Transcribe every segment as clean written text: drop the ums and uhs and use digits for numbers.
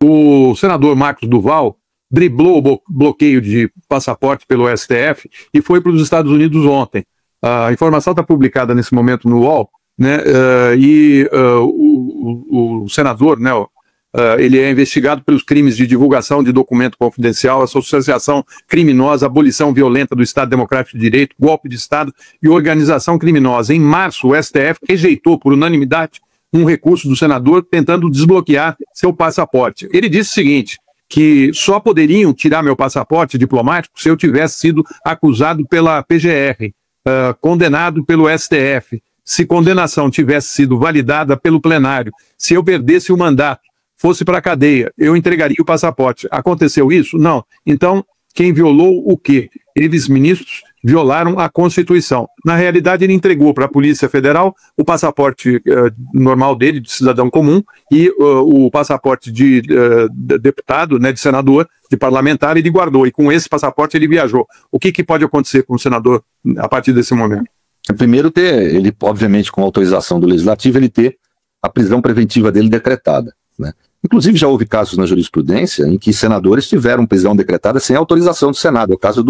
o senador Marcos Duval driblou o bloqueio de passaporte pelo STF e foi para os Estados Unidos ontem. A informação está publicada nesse momento no UOL, né? O senador, né, ele é investigado pelos crimes de divulgação de documento confidencial, associação criminosa, abolição violenta do Estado Democrático de Direito, golpe de Estado e organização criminosa. Em março, o STF rejeitou por unanimidade um recurso do senador tentando desbloquear seu passaporte. Ele disse o seguinte, que só poderiam tirar meu passaporte diplomático se eu tivesse sido acusado pela PGR, condenado pelo STF, se condenação tivesse sido validada pelo plenário, se eu perdesse o mandato, fosse para a cadeia, eu entregaria o passaporte. Aconteceu isso? Não. Então, quem violou o quê? Eles, ministros, violaram a Constituição. Na realidade, ele entregou para a Polícia Federal o passaporte normal dele, de cidadão comum, e o passaporte de deputado, né, de senador, de parlamentar, ele guardou. E com esse passaporte ele viajou. O que pode acontecer com o senador a partir desse momento? Primeiro, ele, obviamente, com autorização do Legislativo, ele ter a prisão preventiva dele decretada, né? Inclusive, já houve casos na jurisprudência em que senadores tiveram prisão decretada sem autorização do Senado. É o caso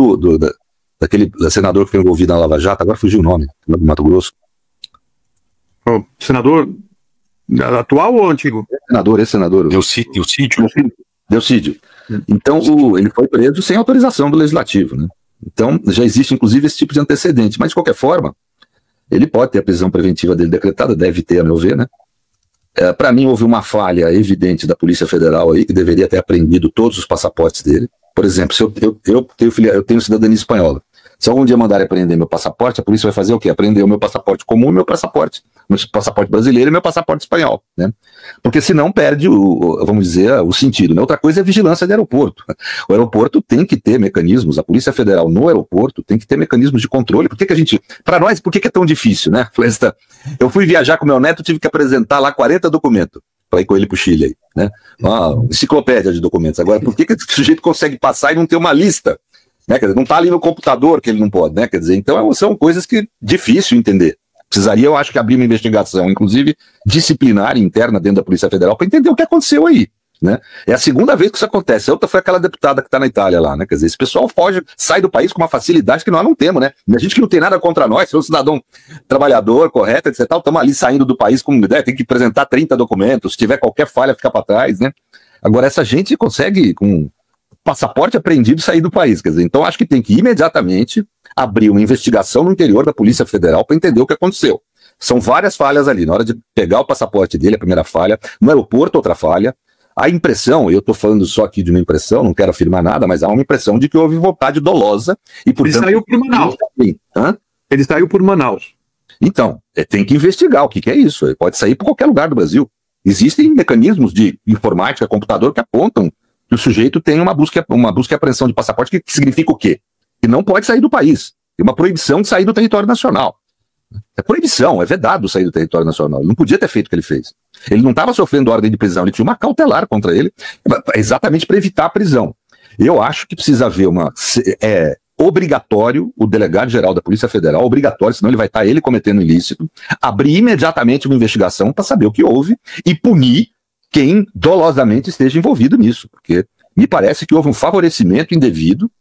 daquele senador que foi envolvido na Lava Jato, agora fugiu o nome, do Mato Grosso. O senador atual ou antigo? Ex-senador. Delcídio. Então, ele foi preso sem autorização do Legislativo, né? Então, já existe, inclusive, esse tipo de antecedente. Mas, de qualquer forma, ele pode ter a prisão preventiva dele decretada, deve ter, a meu ver, né? Para mim, houve uma falha evidente da Polícia Federal aí, que deveria ter apreendido todos os passaportes dele. Por exemplo, se eu tenho cidadania espanhola. Se algum dia mandarem apreender meu passaporte, a polícia vai fazer o quê? Apreender o meu passaporte comum e meu passaporte brasileiro e meu passaporte espanhol, né? Porque senão perde vamos dizer, o sentido, né? Outra coisa é a vigilância de aeroporto. O aeroporto tem que ter mecanismos, a Polícia Federal no aeroporto tem que ter mecanismos de controle. Para nós, por que é tão difícil, né? Eu fui viajar com meu neto, tive que apresentar lá 40 documentos para ir com ele para o Chile, aí, né? Uma enciclopédia de documentos. Agora, por que esse sujeito consegue passar e não ter uma lista? Né? Quer dizer, não está ali no computador que ele não pode, né? Quer dizer, então são coisas que difícil entender. Precisaria, eu acho, que abrir uma investigação, inclusive disciplinar interna dentro da Polícia Federal, para entender o que aconteceu aí, né? É a segunda vez que isso acontece. A outra foi aquela deputada que está na Itália lá, né? Quer dizer, esse pessoal foge, sai do país com uma facilidade que nós não temos, né? A gente que não tem nada contra nós, se é um cidadão trabalhador, correto, etc. Estamos ali saindo do país com ideia, tem que apresentar 30 documentos, se tiver qualquer falha, fica para trás, né? Agora, essa gente consegue, com passaporte apreendido, sair do país, quer dizer, então acho que tem que imediatamente abrir uma investigação no interior da Polícia Federal para entender o que aconteceu. São várias falhas ali, na hora de pegar o passaporte dele, a primeira falha, no aeroporto, outra falha, a impressão, eu estou falando só aqui de uma impressão, não quero afirmar nada, mas há uma impressão de que houve vontade dolosa e, portanto... Ele saiu por Manaus. Ele saiu por Manaus. Então, tem que investigar o que é isso, ele pode sair por qualquer lugar do Brasil. Existem mecanismos de informática, computador, que apontam que o sujeito tem uma busca e apreensão de passaporte, que significa o quê? Que não pode sair do país. Tem uma proibição de sair do território nacional. É proibição, é vedado sair do território nacional. Ele não podia ter feito o que ele fez. Ele não estava sofrendo ordem de prisão, ele tinha uma cautelar contra ele, exatamente para evitar a prisão. Eu acho que precisa haver obrigatório, o delegado-geral da Polícia Federal, obrigatório, senão ele vai estar ele cometendo ilícito, abrir imediatamente uma investigação para saber o que houve e punir quem dolosamente esteja envolvido nisso, porque me parece que houve um favorecimento indevido,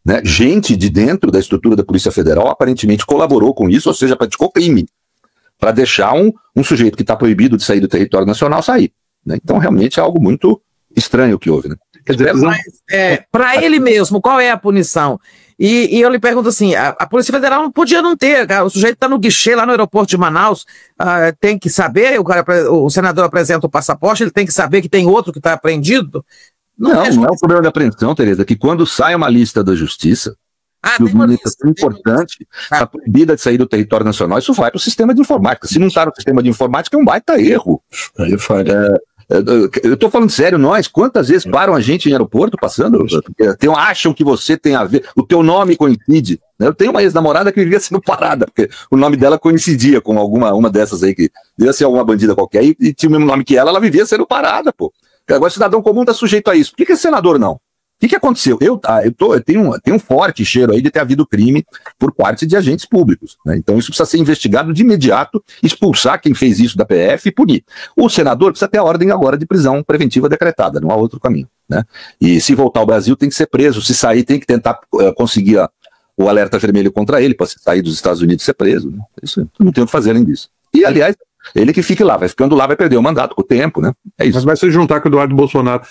né? Gente de dentro da estrutura da Polícia Federal aparentemente colaborou com isso, ou seja, praticou crime, para deixar um sujeito que está proibido de sair do território nacional sair, né? Então realmente é algo muito estranho o que houve, né? Quer dizer, para ele mesmo, qual é a punição? E eu lhe pergunto assim, a Polícia Federal não podia não ter, o sujeito está no guichê lá no aeroporto de Manaus, tem que saber, o senador apresenta o passaporte, ele tem que saber que tem outro que está apreendido? Não é o problema da apreensão, Tereza, que quando sai uma lista da Justiça, que uma lista importante, está proibida de sair do território nacional, isso vai para o sistema de informática. Se não está no sistema de informática, é um baita erro. Eu estou falando sério, quantas vezes param a gente em aeroporto passando? Acham que você tem a ver, o teu nome coincide. Né? Eu tenho uma ex-namorada que vivia sendo parada, porque o nome dela coincidia com uma dessas aí, que devia ser alguma bandida qualquer, e tinha o mesmo nome que ela vivia sendo parada, pô. Agora o cidadão comum está sujeito a isso. Por que esse senador não? que aconteceu? Eu tenho um forte cheiro aí de ter havido crime por parte de agentes públicos, né? Então isso precisa ser investigado de imediato, expulsar quem fez isso da PF e punir. O senador precisa ter a ordem agora de prisão preventiva decretada, não há outro caminho, né? E se voltar ao Brasil tem que ser preso, se sair tem que tentar conseguir o alerta vermelho contra ele, para sair dos Estados Unidos e ser preso, né? Isso não tem o que fazer além disso. E, aliás, ele que fique lá, vai ficando lá, vai perder o mandato com o tempo, né? É isso. Mas vai se juntar com o Eduardo Bolsonaro.